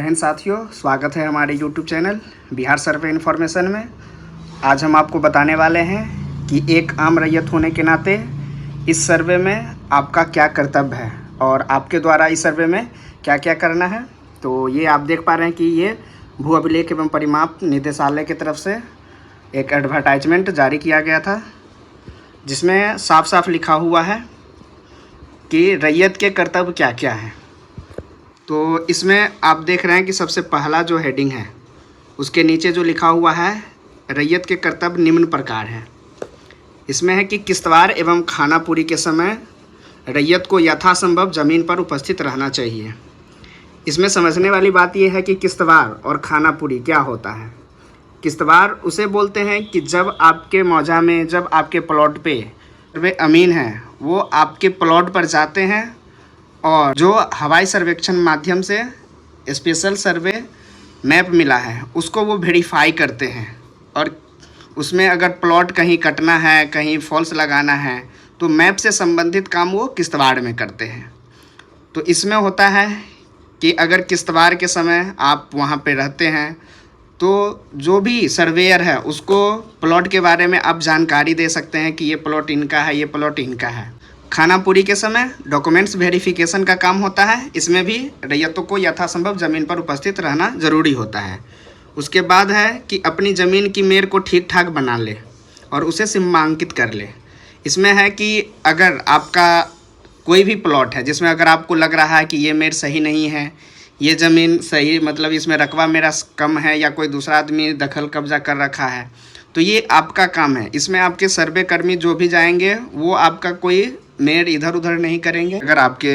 बहन साथियों, स्वागत है हमारे YouTube चैनल बिहार सर्वे इन्फॉर्मेशन में। आज हम आपको बताने वाले हैं कि एक आम रैयत होने के नाते इस सर्वे में आपका क्या कर्तव्य है और आपके द्वारा इस सर्वे में क्या क्या करना है। तो ये आप देख पा रहे हैं कि ये भू अभिलेख एवं परिमाप निदेशालय की तरफ से एक एडवर्टाइजमेंट जारी किया गया था, जिसमें साफ साफ लिखा हुआ है कि रैयत के कर्तव्य क्या क्या हैं। तो इसमें आप देख रहे हैं कि सबसे पहला जो हेडिंग है उसके नीचे जो लिखा हुआ है, रैयत के कर्तव्य निम्न प्रकार है। इसमें है कि किश्तवाड़ एवं खानापुरी के समय रैयत को यथासंभव ज़मीन पर उपस्थित रहना चाहिए। इसमें समझने वाली बात यह है कि किश्तवाड़ और खानापुरी क्या होता है। किश्तवाड़ उसे बोलते हैं कि जब आपके मौजा में, जब आपके प्लॉट पे सर्वे अमीन हैं, वो आपके प्लॉट पर जाते हैं और जो हवाई सर्वेक्षण माध्यम से स्पेशल सर्वे मैप मिला है उसको वो वेरीफाई करते हैं, और उसमें अगर प्लॉट कहीं कटना है, कहीं फॉल्स लगाना है, तो मैप से संबंधित काम वो किश्तवाड़ में करते हैं। तो इसमें होता है कि अगर किश्तवाड़ के समय आप वहाँ पे रहते हैं तो जो भी सर्वेयर है उसको प्लॉट के बारे में आप जानकारी दे सकते हैं कि ये प्लॉट इनका है, ये प्लॉट इनका है। खानापुरी के समय डॉक्यूमेंट्स वेरिफिकेशन का काम होता है। इसमें भी रैयतों को यथासंभव ज़मीन पर उपस्थित रहना ज़रूरी होता है। उसके बाद है कि अपनी ज़मीन की मेड़ को ठीक ठाक बना ले और उसे सीमांकित कर ले। इसमें है कि अगर आपका कोई भी प्लॉट है जिसमें अगर आपको लग रहा है कि ये मेड़ सही नहीं है, ये ज़मीन सही मतलब इसमें रकबा मेरा कम है या कोई दूसरा आदमी दखल कब्जा कर रखा है, तो ये आपका काम है। इसमें आपके सर्वे कर्मी जो भी जाएंगे वो आपका कोई मेड़ इधर उधर नहीं करेंगे। अगर आपके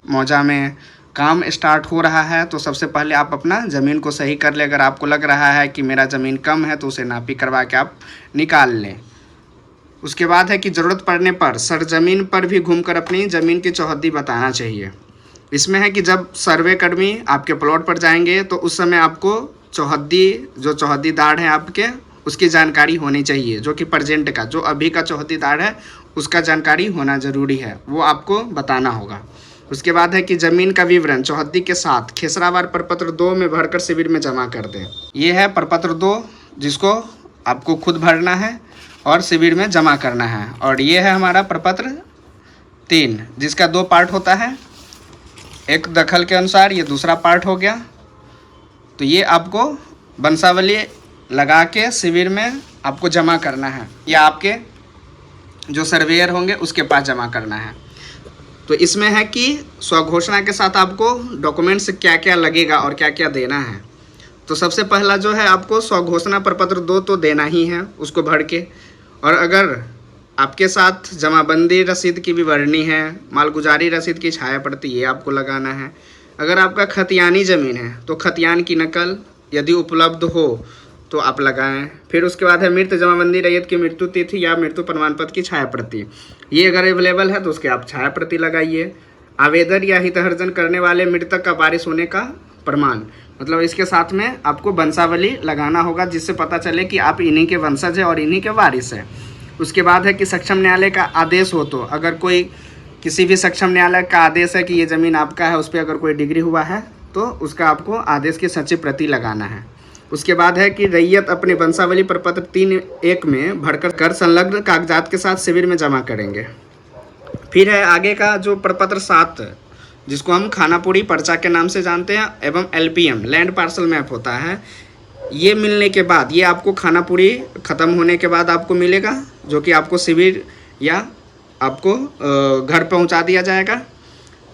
मौजा में काम स्टार्ट हो रहा है तो सबसे पहले आप अपना ज़मीन को सही कर ले। अगर आपको लग रहा है कि मेरा ज़मीन कम है तो उसे नापी करवा के आप निकाल लें। उसके बाद है कि ज़रूरत पड़ने पर सरजमीन पर भी घूमकर अपनी ज़मीन की चौहद्दी बताना चाहिए। इसमें है कि जब सर्वे कर्मी आपके प्लॉट पर जाएंगे तो उस समय आपको चौहद्दी, जो चौहद्दीदार है आपके, उसकी जानकारी होनी चाहिए, जो कि प्रेजेंट का, जो अभी का चौहद्दीदार है उसका जानकारी होना ज़रूरी है, वो आपको बताना होगा। उसके बाद है कि ज़मीन का विवरण चौहद्दी के साथ खेसरावार प्रपत्र 2 में भरकर शिविर में जमा कर दें। ये है प्रपत्र 2 जिसको आपको खुद भरना है और शिविर में जमा करना है। और ये है हमारा प्रपत्र 3 जिसका 2 पार्ट होता है, एक दखल के अनुसार, ये दूसरा पार्ट हो गया। तो ये आपको वंशावली लगा के शिविर में आपको जमा करना है या आपके जो सर्वेयर होंगे उसके पास जमा करना है। तो इसमें है कि स्वघोषणा के साथ आपको डॉक्यूमेंट्स क्या क्या लगेगा और क्या क्या देना है। तो सबसे पहला जो है आपको स्वघोषणा प्रपत्र 2 तो देना ही है, उसको भर के। और अगर आपके साथ जमाबंदी रसीद की विवरणी है, मालगुजारी रसीद की छाया प्रति, ये आपको लगाना है। अगर आपका खतियानी ज़मीन है तो खतियान की नकल यदि उपलब्ध हो तो आप लगाएं। फिर उसके बाद है मृत जमाबंदी रैयत की मृत्यु तिथि या मृत्यु प्रमाण पत्र की छाया प्रति, ये अगर अवेलेबल है तो उसके आप छाया प्रति लगाइए। आवेदन या हितहर्जन करने वाले मृतक का वारिस होने का प्रमाण, मतलब इसके साथ में आपको वंशावली लगाना होगा जिससे पता चले कि आप इन्हीं के वंशज हैं और इन्हीं के वारिस हैं। उसके बाद है कि सक्षम न्यायालय का आदेश हो, तो अगर कोई किसी भी सक्षम न्यायालय का आदेश है कि ये ज़मीन आपका है, उस पर अगर कोई डिग्री हुआ है तो उसका आपको आदेश की सच्ची प्रति लगाना है। उसके बाद है कि रैयत अपने वंशावली प्रपत्र 3(1) में भरकर कर संलग्न कागजात के साथ शिविर में जमा करेंगे। फिर है आगे का जो प्रपत्र 7 जिसको हम खानापुरी पर्चा के नाम से जानते हैं एवं LPM लैंड पार्सल मैप होता है। ये मिलने के बाद, ये आपको खानापुरी ख़त्म होने के बाद आपको मिलेगा, जो कि आपको शिविर या आपको घर पहुंचा दिया जाएगा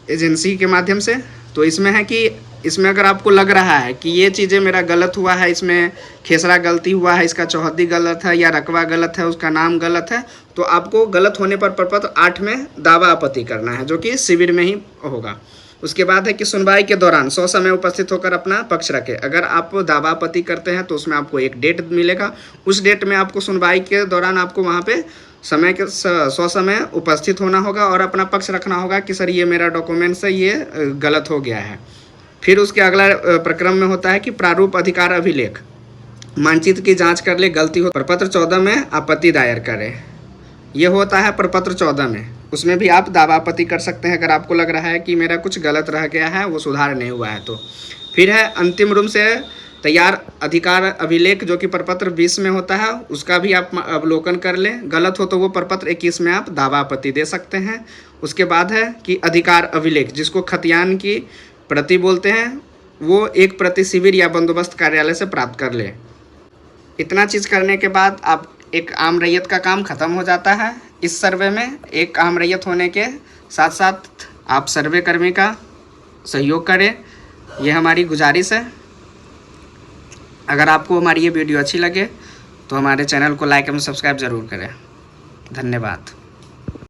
एजेंसी के माध्यम से। तो इसमें है कि इसमें अगर आपको लग रहा है कि ये चीज़ें मेरा गलत हुआ है, इसमें खेसरा गलती हुआ है, इसका चौहद्दी गलत है या रकबा गलत है, उसका नाम गलत है, तो आपको गलत होने पर प्रपत्र 8 में दावा आपत्ति करना है, जो कि शिविर में ही होगा। उसके बाद है कि सुनवाई के दौरान ससमय उपस्थित होकर अपना पक्ष रखें। अगर आप दावा आपत्ति करते हैं तो उसमें आपको एक डेट मिलेगा, उस डेट में आपको सुनवाई के दौरान आपको वहाँ पे समय के ससमय उपस्थित होना होगा और अपना पक्ष रखना होगा कि सर ये मेरा डॉक्यूमेंट्स है, ये गलत हो गया है। फिर उसके अगला प्रक्रम में होता है कि प्रारूप अधिकार अभिलेख, मानचित्र की जांच कर ले, गलती हो प्रपत्र 14 में आपत्ति दायर करें। ये होता है प्रपत्र 14 में, उसमें भी आप दावा आपत्ति कर सकते हैं अगर आपको लग रहा है कि मेरा कुछ गलत रह गया है, वो सुधार नहीं हुआ है तो। फिर है अंतिम रूप से तैयार अधिकार अभिलेख, जो कि प्रपत्र 20 में होता है, उसका भी आप अवलोकन कर लें। गलत हो तो वो प्रपत्र 21 में आप दावा आपत्ति दे सकते हैं। उसके बाद है कि अधिकार अभिलेख, जिसको खतियान की प्रति बोलते हैं, वो एक प्रति शिविर या बंदोबस्त कार्यालय से प्राप्त कर लें। इतना चीज़ करने के बाद आप एक आम रैयत का काम ख़त्म हो जाता है। इस सर्वे में एक आम रैयत होने के साथ साथ आप सर्वे कर्मी का सहयोग करें, ये हमारी गुजारिश है। अगर आपको हमारी ये वीडियो अच्छी लगे तो हमारे चैनल को लाइक एवं सब्सक्राइब ज़रूर करें। धन्यवाद।